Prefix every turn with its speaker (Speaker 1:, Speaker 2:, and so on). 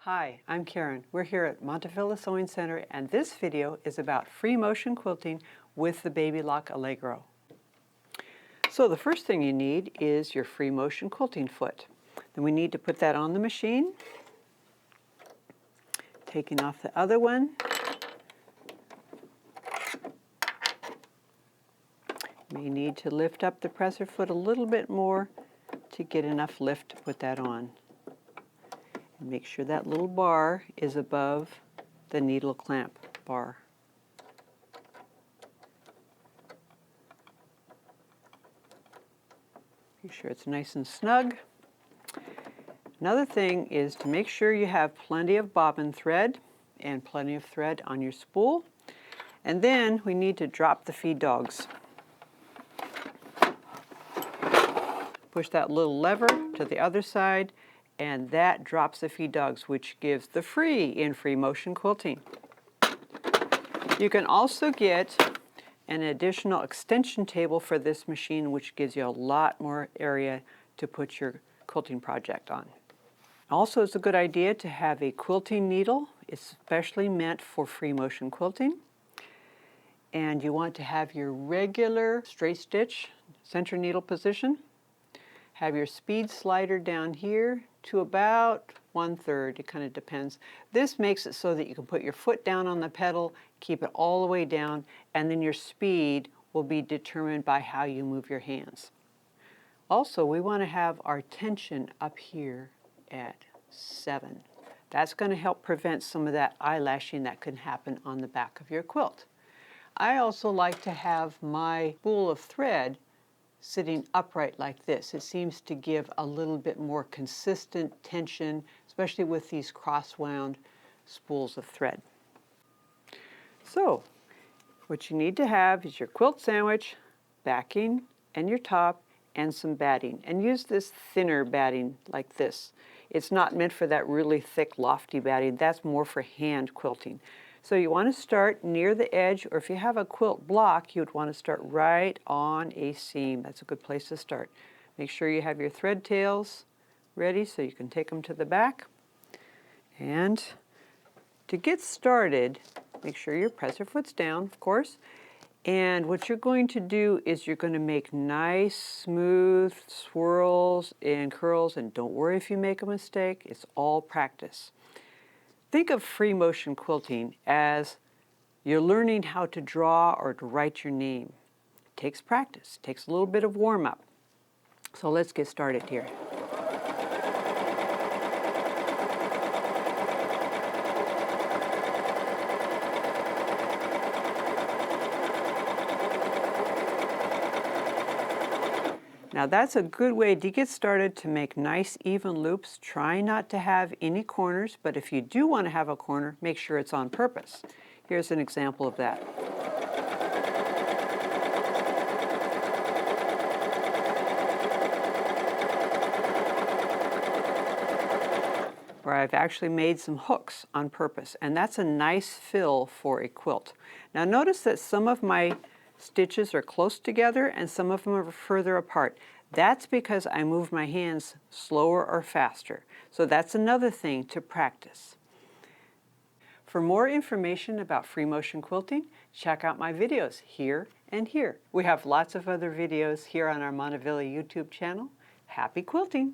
Speaker 1: Hi, I'm Karen. We're here at Montavilla Sewing Center, and this video is about free motion quilting with the Baby Lock Allegro. So the first thing you need is your free motion quilting foot. Then we need to put that on the machine. Taking off the other one. You need to lift up the presser foot a little bit more to get enough lift to put that on. And make sure that little bar is above the needle clamp bar. Make sure it's nice and snug. Another thing is to make sure you have plenty of bobbin thread and plenty of thread on your spool. And then we need to drop the feed dogs. Push that little lever to the other side, and that drops the feed dogs, which gives the free in free motion quilting. You can also get an additional extension table for this machine, which gives you a lot more area to put your quilting project on. Also, it's a good idea to have a quilting needle, especially meant for free motion quilting. And you want to have your regular straight stitch center needle position. Have your speed slider down here to about 1/3, it kind of depends. This makes it so that you can put your foot down on the pedal, keep it all the way down, and then your speed will be determined by how you move your hands. Also, we want to have our tension up here at 7. That's going to help prevent some of that eyelashing that can happen on the back of your quilt. I also like to have my spool of thread sitting upright like this. It seems to give a little bit more consistent tension, especially with these cross-wound spools of thread. So, what you need to have is your quilt sandwich, backing, and your top, and some batting. And use this thinner batting like this. It's not meant for that really thick, lofty batting. That's more for hand quilting. So you want to start near the edge, or if you have a quilt block, you'd want to start right on a seam. That's a good place to start. Make sure you have your thread tails ready so you can take them to the back. And to get started, make sure your presser foot's down, of course. And what you're going to do is you're going to make nice, smooth swirls and curls, and don't worry if you make a mistake. It's all practice. Think of free motion quilting as you're learning how to draw or to write your name. It takes practice, it takes a little bit of warm-up. So let's get started here. Now that's a good way to get started to make nice even loops. Try not to have any corners, but if you do want to have a corner, make sure it's on purpose. Here's an example of that. Where I've actually made some hooks on purpose, and that's a nice fill for a quilt. Now notice that some of my stitches are close together and some of them are further apart. That's because I move my hands slower or faster. So that's another thing to practice. For more information about free motion quilting, check out my videos here and here. We have lots of other videos here on our Montavilla YouTube channel. Happy quilting!